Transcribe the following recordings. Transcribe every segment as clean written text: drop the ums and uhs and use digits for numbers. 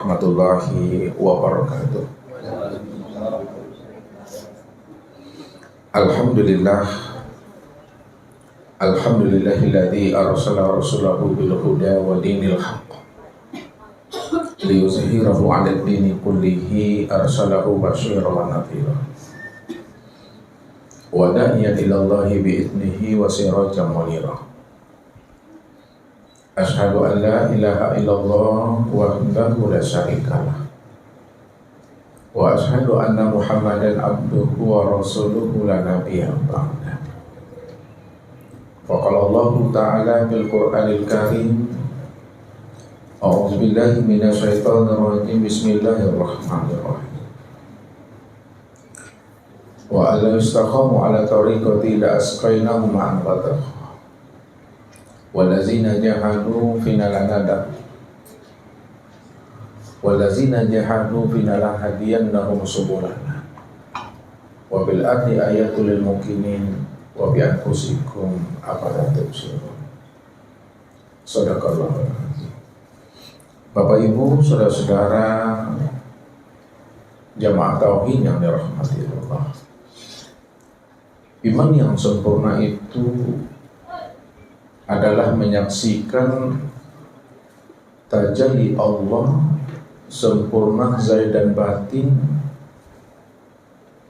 Warahmatullahi wabarakatuh. Alhamdulillah, alhamdulillahilladzi arsala rasulahu bil huda wa dinil haqq liyuzhirahu 'alad dini kullihi arsalahu basyiran wa nadhira wa da'iyan ilallahi bi idnihi wa sirajan munira. Asyhadu an la ilaha illallah wahdahu la syarikalah wa asyhadu anna Muhammadan abduhu wa rasuluhu la nabiyya ba'da. Faqala Allah Ta'ala bil Qur'anil Karim, a'udzu billahi minasy syaithanir rajim, bismillahirrahmanirrahim. Wa alla istaqamu ala tariqati la asqainahum ma'an ghadaq walazina jahadu fina lanada walazina jahadu fina lahadiyannahum subulana wa bil ardi ayatul lil mukminin wa bi anfusikum afala tubsirun. Shadaqallahu alazim. Bapak Ibu, saudara-saudara jamaah tauhid yang dirahmati Allah, iman yang sempurna itu adalah menyaksikan tajalli Allah sempurna zahir dan batin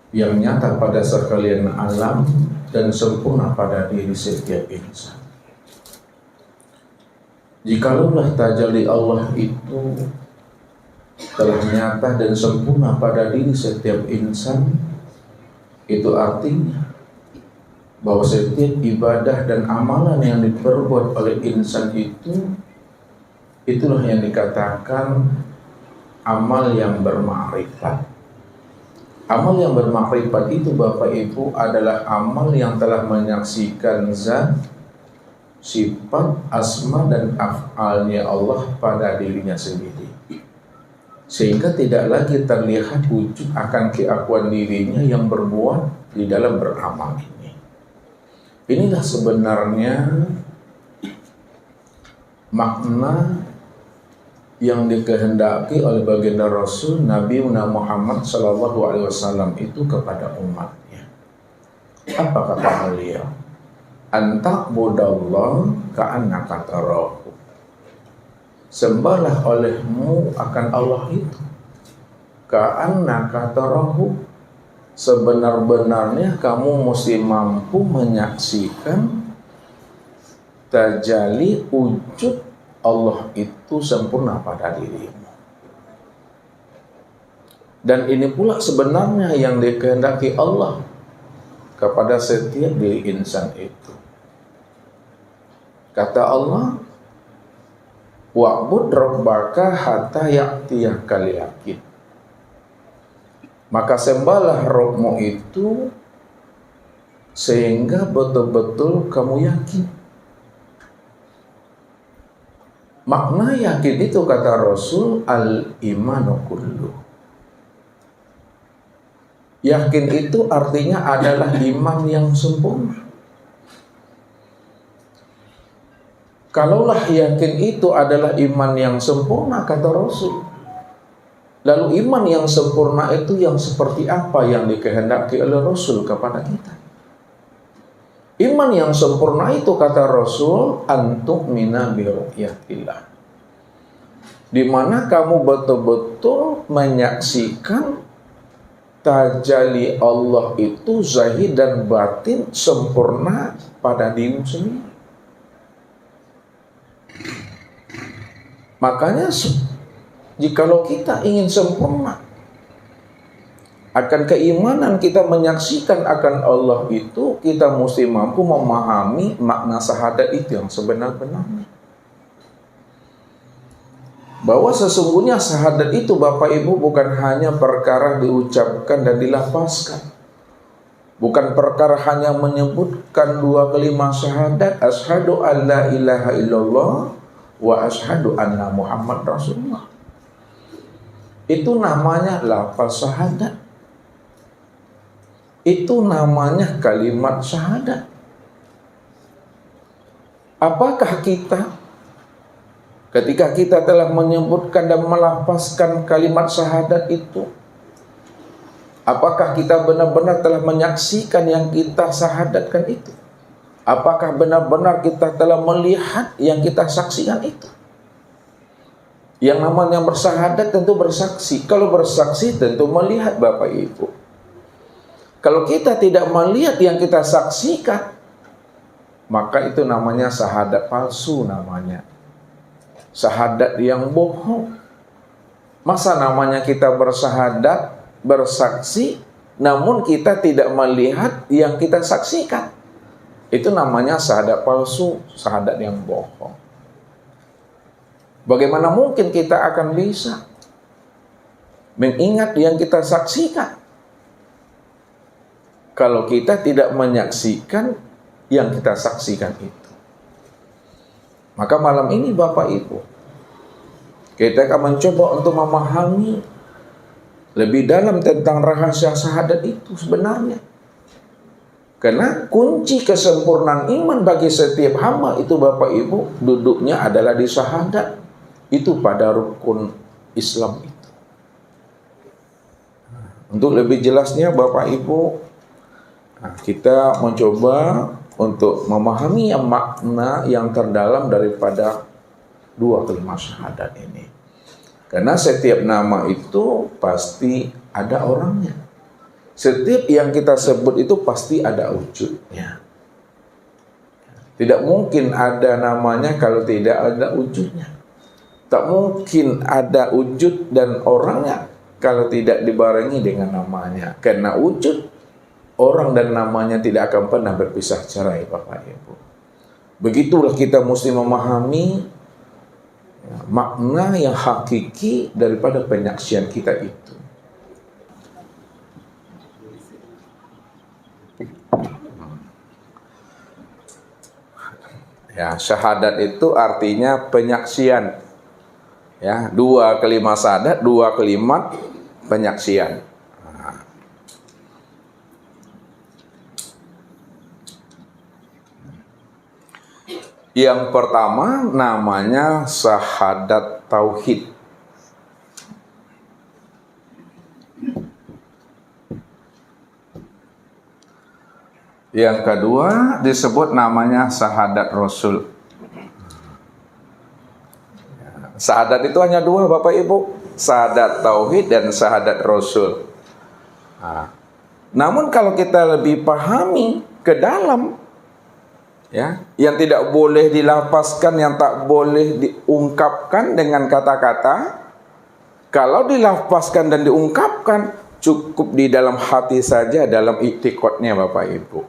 yang nyata pada sekalian alam dan sempurna pada diri setiap insan. Jikalau tajalli Allah itu telah nyata dan sempurna pada diri setiap insan, itu artinya bahwa setiap ibadah dan amalan yang diperbuat oleh insan itulah yang dikatakan amal yang bermakrifat. Amal yang bermakrifat itu Bapak Ibu adalah amal yang telah menyaksikan zat, sifat, asma dan af'alnya Allah pada dirinya sendiri, sehingga tidak lagi terlihat wujud akan keakuan dirinya yang berbuat di dalam beramal ini. Inilah sebenarnya makna yang dikehendaki oleh baginda Rasul Nabi Muhammad SAW itu kepada umatnya. Apa kata beliau? Anta'budallah ka'annaka tarahu. Sembahlah olehmu akan Allah itu ka'annaka tarahu, sebenar-benarnya kamu mesti mampu menyaksikan tajalli wujud Allah itu sempurna pada dirimu. Dan ini pula sebenarnya yang dikehendaki Allah kepada setiap diri insan itu. Kata Allah, wa'bud rabbaka hatta ya'tiyakal yaqin. Maka sembahlah Rabbmu itu sehingga betul-betul kamu yakin. Makna yakin itu kata Rasul al-imanu kullu. Yakin itu artinya adalah iman yang sempurna. Kalaulah yakin itu adalah iman yang sempurna kata Rasul, lalu iman yang sempurna itu yang seperti apa yang dikehendaki oleh Rasul kepada kita? Iman yang sempurna itu kata Rasul antu'mina bi ru'yatillah, di mana kamu betul-betul menyaksikan tajalli Allah itu zahir dan batin sempurna pada dirimu sendiri. Makanya jikalau kita ingin sempurna akan keimanan kita menyaksikan akan Allah itu, kita mesti mampu memahami makna syahadat itu yang sebenar-benarnya. Bahwa sesungguhnya syahadat itu Bapak Ibu bukan hanya perkara diucapkan dan dilafazkan. Bukan perkara hanya menyebutkan dua kalimat syahadat, asyhadu an la ilaha illallah wa asyhadu anna Muhammad Rasulullah. Itu namanya lafaz syahadat. Itu namanya kalimat syahadat. Apakah kita Ketika kita telah menyebutkan dan melafazkan kalimat syahadat itu, apakah kita benar-benar telah menyaksikan yang kita syahadatkan itu? Apakah benar-benar kita telah melihat yang kita saksikan itu? Yang namanya bersyahadat tentu bersaksi. Kalau bersaksi tentu melihat, Bapak Ibu. Kalau kita tidak melihat yang kita saksikan, maka itu namanya syahadat palsu namanya. Syahadat yang bohong. Masa namanya kita bersyahadat, bersaksi, namun kita tidak melihat yang kita saksikan? Itu namanya syahadat palsu, syahadat yang bohong. Bagaimana mungkin kita akan bisa mengingat yang kita saksikan kalau kita tidak menyaksikan yang kita saksikan itu? Maka malam ini Bapak Ibu, kita akan mencoba untuk memahami lebih dalam tentang rahasia syahadat itu sebenarnya. Karena kunci kesempurnaan iman bagi setiap hamba itu Bapak Ibu, duduknya adalah di syahadat. Itu pada rukun Islam itu. Untuk lebih jelasnya Bapak Ibu, kita mencoba untuk memahami makna yang terdalam daripada dua kalimat syahadat ini. Karena setiap nama itu pasti ada orangnya. Setiap yang kita sebut itu pasti ada wujudnya. Tidak mungkin ada namanya kalau tidak ada wujudnya. Tak mungkin ada wujud dan orangnya kalau tidak dibarengi dengan namanya. Karena wujud, orang dan namanya tidak akan pernah berpisah cerai, Bapak Ibu. Begitulah kita mesti memahami makna yang hakiki daripada penyaksian kita itu. Ya, syahadat itu artinya penyaksian. Ya, dua kalimat syahadat, dua kalimat penyaksian. Yang pertama namanya syahadat tauhid. Yang kedua disebut namanya syahadat Rasul. Syahadat itu hanya dua Bapak Ibu, syahadat tauhid dan syahadat Rasul. Namun kalau kita lebih pahami ke dalam, ya, yang tidak boleh dilafazkan, yang tak boleh diungkapkan dengan kata-kata, kalau dilafazkan dan diungkapkan cukup di dalam hati saja, dalam i'tiqadnya Bapak Ibu.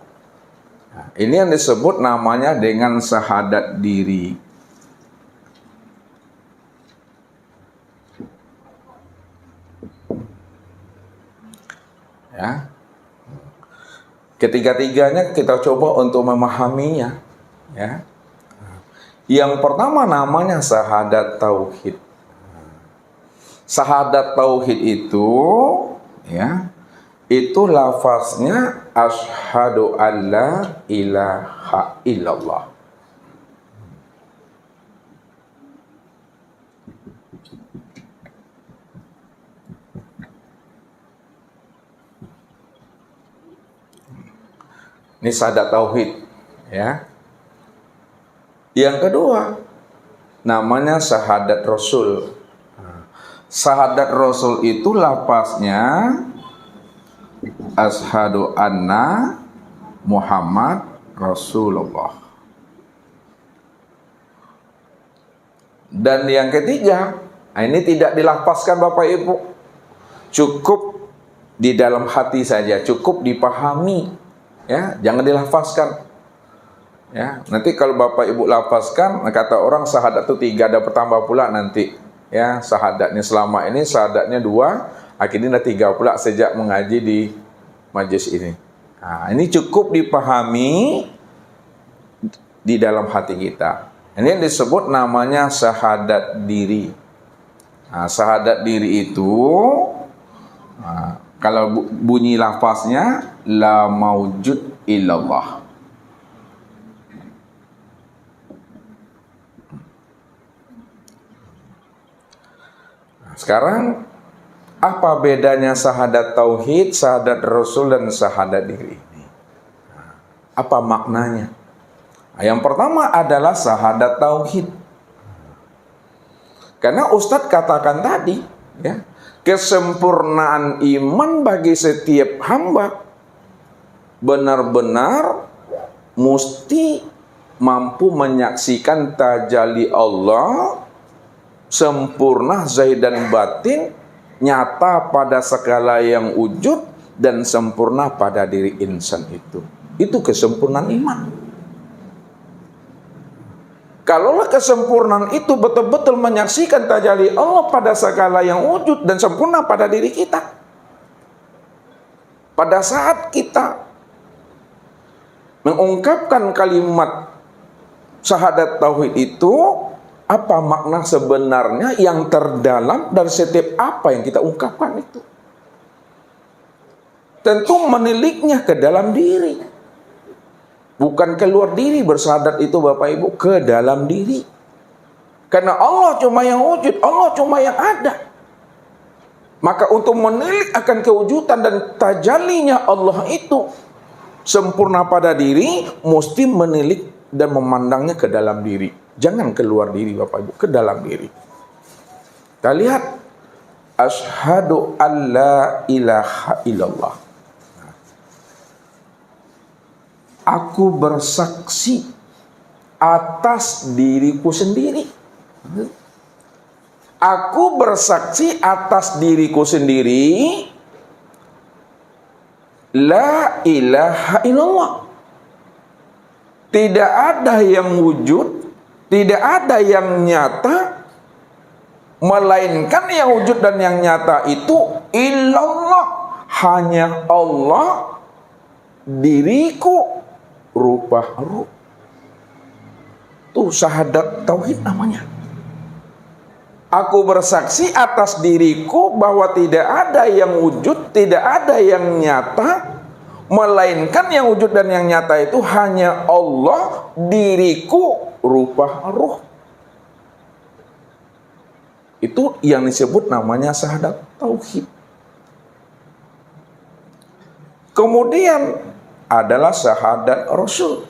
Nah, ini yang disebut namanya dengan syahadat diri. Ya. Ketiga-tiganya kita coba untuk memahaminya, ya. Yang pertama namanya syahadat tauhid. Syahadat tauhid itu, ya, itu lafaznya asyhadu alla ilaha illallah. Ini syahadat tauhid, ya. Yang kedua namanya syahadat Rasul. Syahadat Rasul itu lafaznya asyhadu anna Muhammad Rasulullah. Dan yang ketiga, ini tidak dilafazkan Bapak Ibu, cukup di dalam hati saja, cukup dipahami, ya, jangan dilafazkan. Ya, nanti kalau Bapak Ibu lafazkan, kata orang syahadat itu 3, ada bertambah pula nanti. Ya, syahadatnya selama ini syahadatnya 2, akhirnya 3 pula sejak mengaji di majelis ini. Nah, ini cukup dipahami di dalam hati kita. Ini yang disebut namanya syahadat diri. Nah, syahadat diri itu, kalau bunyi lafaznya la maujud illallah. Sekarang apa bedanya syahadat tauhid, syahadat rasul dan syahadat diri ini? Apa maknanya? Yang pertama adalah syahadat tauhid. Karena Ustadz katakan tadi, ya, kesempurnaan iman bagi setiap hamba benar-benar mesti mampu menyaksikan tajalli Allah sempurna zahir dan batin, nyata pada segala yang wujud dan sempurna pada diri insan itu. Itu kesempurnaan iman. Kalaulah kesempurnaan itu betul-betul menyaksikan tajalli Allah pada segala yang wujud dan sempurna pada diri kita, pada saat kita mengungkapkan kalimat syahadat tauhid itu, apa makna sebenarnya yang terdalam dari setiap apa yang kita ungkapkan itu? Tentu meniliknya ke dalam diri, bukan keluar diri. Bersyahadat itu Bapak Ibu ke dalam diri, karena Allah cuma yang wujud, Allah cuma yang ada. Maka untuk menilik akan kewujudan dan tajallinya Allah itu sempurna pada diri, mesti menilik dan memandangnya ke dalam diri. Jangan keluar diri Bapak Ibu, ke dalam diri. Kita lihat, asyhadu an la ilaha illallah. Aku bersaksi atas diriku sendiri. Aku bersaksi atas diriku sendiri. La ilaha illallah. Tidak ada yang wujud, tidak ada yang nyata, melainkan yang wujud dan yang nyata itu illallah, hanya Allah, diriku, rupa-rupa. Itu syahadat tauhid namanya. Aku bersaksi atas diriku bahwa tidak ada yang wujud, tidak ada yang nyata, melainkan yang wujud dan yang nyata itu hanya Allah, diriku, rupa ruh. Itu yang disebut namanya syahadat tauhid. Kemudian adalah syahadat rasul.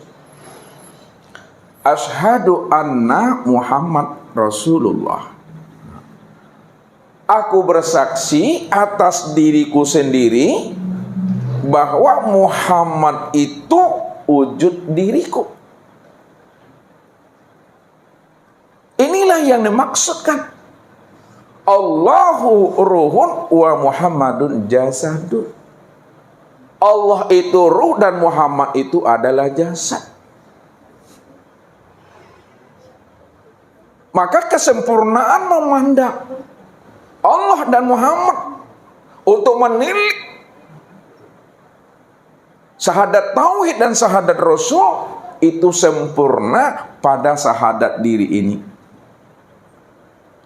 Asyhadu anna Muhammad Rasulullah. Aku bersaksi atas diriku sendiri bahwa Muhammad itu wujud diriku. Inilah yang dimaksudkan Allahu ruhun wa Muhammadun jasadun. Allah itu ruh dan Muhammad itu adalah jasad. Maka kesempurnaan memandang Allah dan Muhammad untuk menilik syahadat tauhid dan syahadat rasul itu sempurna pada syahadat diri ini.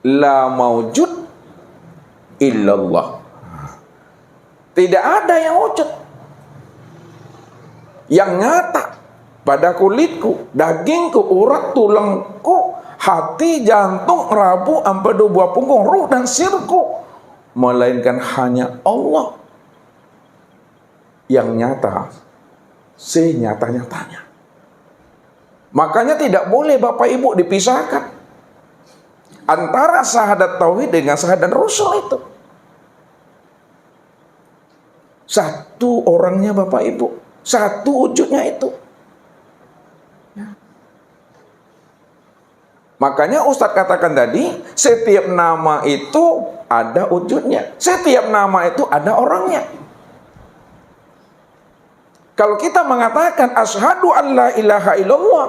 La maujud illallah. Tidak ada yang wujud, yang nyata pada kulitku, dagingku, urat tulangku, hati, jantung, rabu, empedu, buah punggung, ruh dan sirku, melainkan hanya Allah yang nyata, senyata-nyatanya. Makanya tidak boleh Bapak Ibu dipisahkan antara syahadat tauhid dengan syahadat rasul itu. Satu orangnya Bapak Ibu, satu wujudnya itu. Makanya Ustadz katakan tadi, setiap nama itu ada wujudnya, setiap nama itu ada orangnya. Kalau kita mengatakan asyhadu an la ilaha illallah,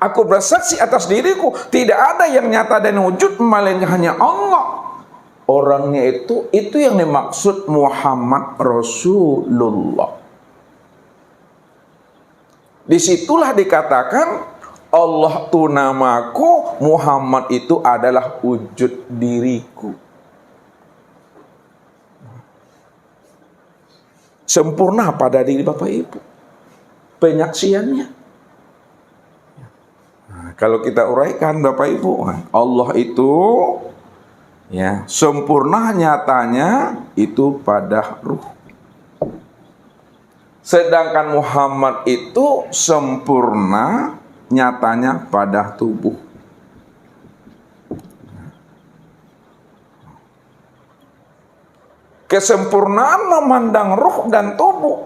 aku bersaksi atas diriku, tidak ada yang nyata dan wujud melainkan hanya Allah. Orangnya itu yang dimaksud Muhammad Rasulullah. Disitulah dikatakan Allah itu namaku, Muhammad itu adalah wujud diriku. Sempurna pada diri Bapak Ibu penyaksiannya. Nah, kalau kita uraikan Bapak Ibu, Allah itu Ya, sempurna nyatanya itu pada ruh. Sedangkan Muhammad itu sempurna nyatanya pada tubuh. Kesempurnaan memandang ruh dan tubuh,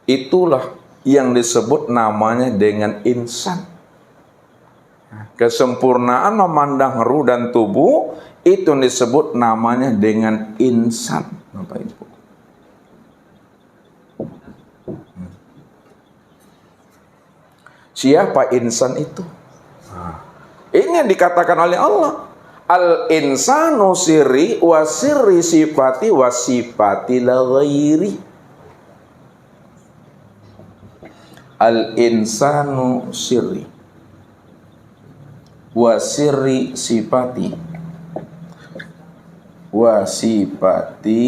itulah yang disebut namanya dengan insan. Kesempurnaan memandang ruh dan tubuh itu disebut namanya dengan insan, Bapak Ibu. Siapa insan itu? Ini yang dikatakan oleh Allah. Al-insanu sirri wa sirri sifati wa sifati la ghairi. Al-insanu sirri wa sirri sifati wa sifati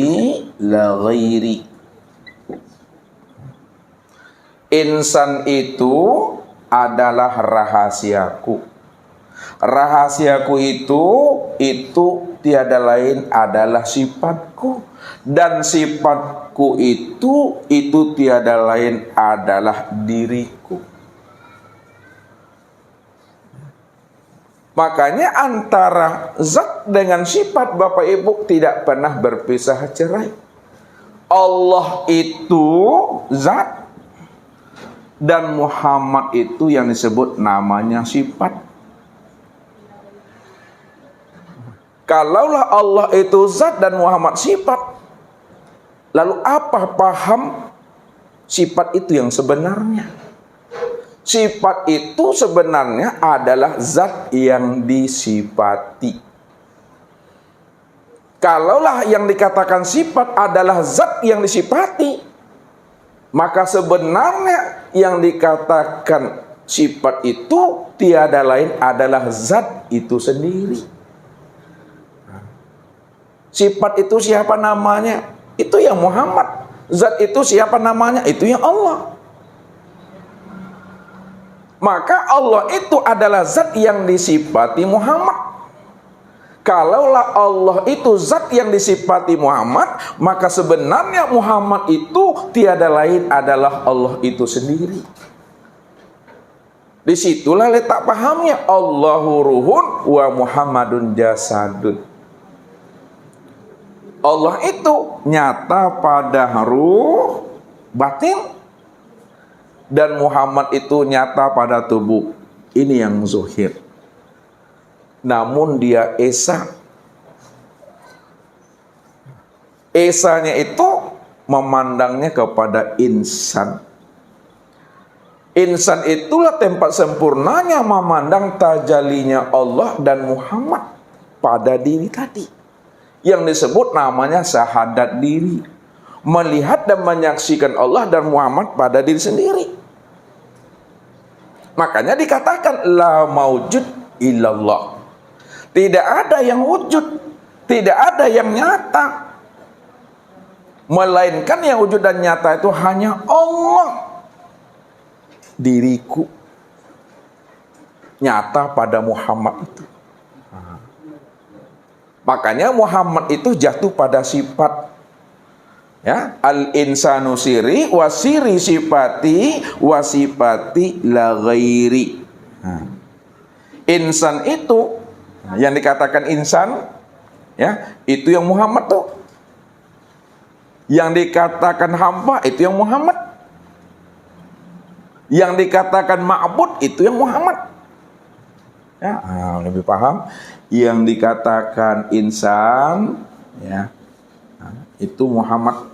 la ghairi. Insan itu adalah rahasiaku. Rahasiaku itu tiada lain adalah sifatku, dan sifatku itu tiada lain adalah diriku. Makanya antara zat dengan sifat, Bapak Ibu, tidak pernah berpisah cerai. Allah itu zat dan Muhammad itu yang disebut namanya sifat. Kalaulah Allah itu zat dan Muhammad sifat, lalu apa paham sifat itu yang sebenarnya? Sifat itu sebenarnya adalah zat yang disifati. Kalaulah yang dikatakan sifat adalah zat yang disifati, maka sebenarnya yang dikatakan sifat itu tiada lain adalah zat itu sendiri. Sifat itu siapa namanya? Itu yang Muhammad. Zat itu siapa namanya? Itu yang Allah. Maka Allah itu adalah zat yang disifati Muhammad. Kalaulah Allah itu zat yang disifati Muhammad, maka sebenarnya Muhammad itu tiada lain adalah Allah itu sendiri. Disitulah letak pahamnya. Allahu ruhun wa Muhammadun jasadun. Allah itu nyata pada ruh batin, dan Muhammad itu nyata pada tubuh. Ini yang zuhir. Namun dia esa. Esanya itu memandangnya kepada insan. Insan itulah tempat sempurnanya memandang tajalinya Allah dan Muhammad pada diri tadi, yang disebut namanya syahadat diri. Melihat dan menyaksikan Allah dan Muhammad pada diri sendiri. Makanya dikatakan la maujud illallah. Tidak ada yang wujud, tidak ada yang nyata, melainkan yang wujud dan nyata itu hanya Allah. Diriku nyata pada Muhammad itu. Makanya Muhammad itu jatuh pada sifat, ya, al-insanu siri wa siri sifati wa sifati la ghairi. Insan itu yang dikatakan insan, ya, itu yang Muhammad tuh. Yang dikatakan hamba itu yang Muhammad. Yang dikatakan ma'bud itu yang Muhammad. Ya, lebih paham. Yang dikatakan insan, ya, itu Muhammad.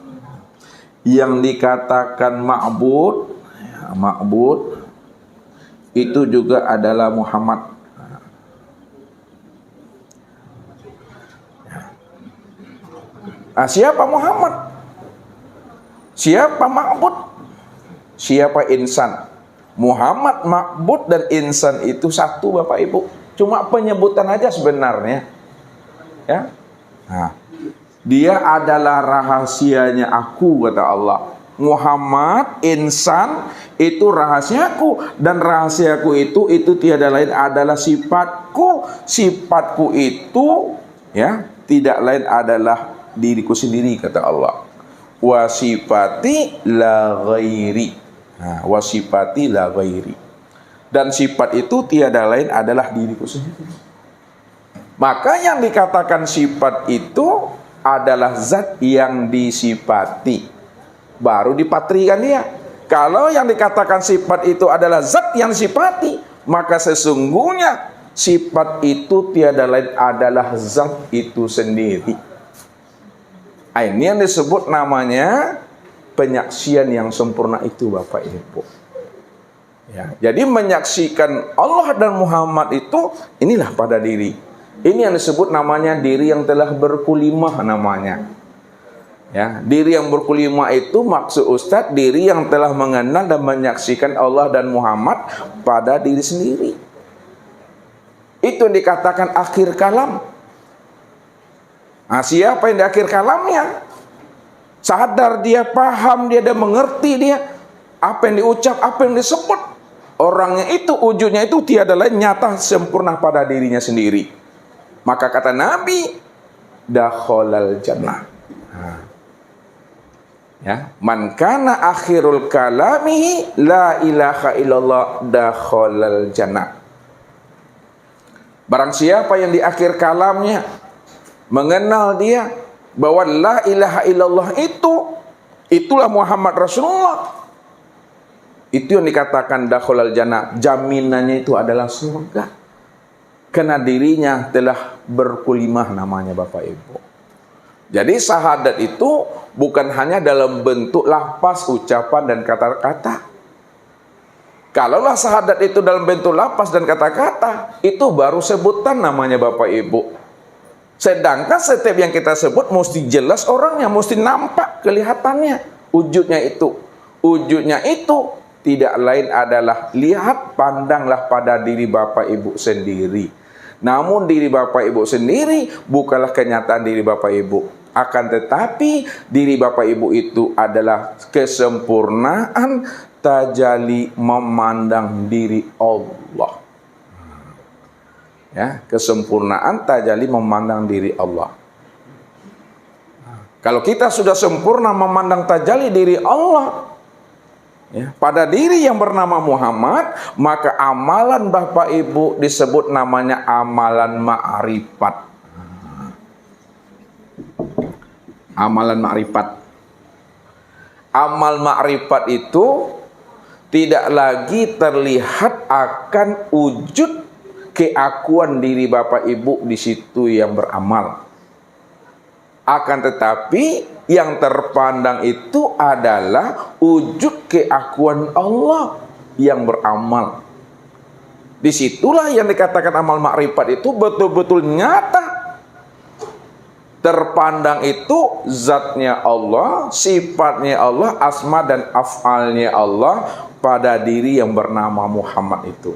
Yang dikatakan ma'bud, ya, ma'bud itu juga adalah Muhammad. Siapa Muhammad? Siapa ma'bud? Siapa insan? Muhammad, ma'bud dan insan itu satu, Bapak Ibu. Cuma penyebutan aja sebenarnya. Ya. Nah, dia adalah rahasianya aku, kata Allah. Muhammad, insan, itu rahasiaku, dan rahasiaku itu tiada lain adalah sifatku. Sifatku itu ya tidak lain adalah diriku sendiri, kata Allah. Wa sifati la ghairi. Nah, wa sifati la ghairi. Dan sifat itu tiada lain adalah diriku sendiri. Maka yang dikatakan sifat itu adalah zat yang disifati, baru dipatrikan dia. Kalau yang dikatakan sifat itu adalah zat yang disifati, maka sesungguhnya sifat itu tiada lain adalah zat itu sendiri. Ini yang disebut namanya penyaksian yang sempurna itu, Bapak Ibu. Ya, jadi menyaksikan Allah dan Muhammad itu inilah pada diri. Ini yang disebut namanya diri yang telah berkulimah namanya. Ya, diri yang berkulimah itu maksud Ustadz diri yang telah mengenal dan menyaksikan Allah dan Muhammad pada diri sendiri. Itu yang dikatakan akhir kalam. Nah, siapa yang di akhir kalamnya? Sadar dia, paham dia, dan mengerti dia apa yang diucap, apa yang disebut. Orangnya itu, wujudnya itu tiada lain nyata sempurna pada dirinya sendiri. Maka kata Nabi, dakhalal jannah. Ya, man kana akhirul kalamihi la ilaha illallah dakhalal jannah. Barang siapa yang di akhir kalamnya mengenal dia bahwa la ilaha illallah itulah Muhammad Rasulullah, itu yang dikatakan dakhalal jannah, jaminannya itu adalah surga, karena dirinya telah berkulimah namanya, Bapak Ibu. Jadi syahadat itu bukan hanya dalam bentuk lafaz, ucapan, dan kata-kata. Kalaulah syahadat itu dalam bentuk lafaz dan kata-kata, itu baru sebutan namanya, Bapak Ibu. Sedangkan setiap yang kita sebut mesti jelas orangnya, mesti nampak kelihatannya. Wujudnya itu tidak lain adalah lihat, pandanglah pada diri Bapak Ibu sendiri. Namun diri Bapak Ibu sendiri bukanlah kenyataan diri Bapak Ibu. Akan tetapi diri Bapak Ibu itu adalah kesempurnaan tajalli memandang diri Allah. Ya, kesempurnaan tajalli memandang diri Allah. Kalau kita sudah sempurna memandang tajalli diri Allah, ya, pada diri yang bernama Muhammad, maka amalan Bapak Ibu disebut namanya amalan ma'rifat. Amalan ma'rifat. Amal ma'rifat itu tidak lagi terlihat akan wujud keakuan diri Bapak Ibu di situ yang beramal. Akan tetapi yang terpandang itu adalah wujud keakuan Allah yang beramal. Disitulah yang dikatakan amal makrifat itu betul-betul nyata. Terpandang itu zatnya Allah, sifatnya Allah, asma dan af'alnya Allah pada diri yang bernama Muhammad itu.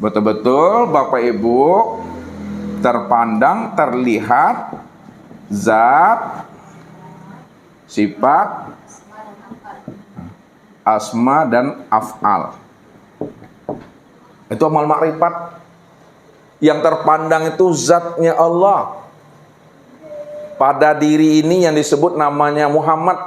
Betul-betul Bapak Ibu terpandang, terlihat zat, sifat, asma dan af'al. Itu amal makrifat. Yang terpandang itu zatnya Allah. Pada diri ini yang disebut namanya Muhammad.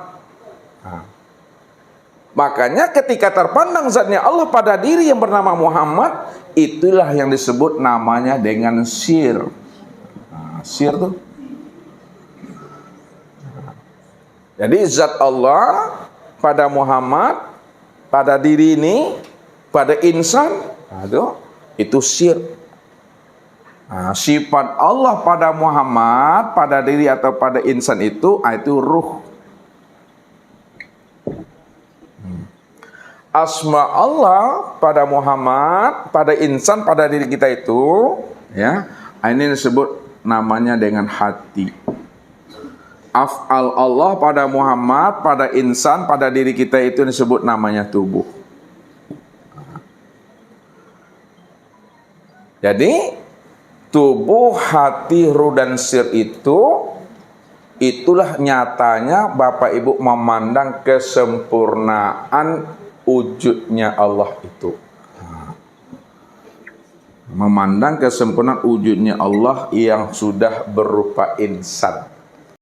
Makanya ketika terpandang zatnya Allah pada diri yang bernama Muhammad, itulah yang disebut namanya dengan sir. Sir tuh. Jadi zat Allah pada Muhammad, pada diri ini, pada insan, itu sir. Sifat Allah pada Muhammad, pada diri atau pada insan itu ruh. Asma Allah pada Muhammad, pada insan, pada diri kita itu, ya, ini disebut namanya dengan hati. Af'al Allah pada Muhammad, pada insan, pada diri kita itu disebut namanya tubuh. Jadi tubuh, hati, ruh, dan sir itu itulah nyatanya Bapak Ibu memandang kesempurnaan wujudnya Allah itu. Memandang kesempurnaan wujudnya Allah yang sudah berupa insan.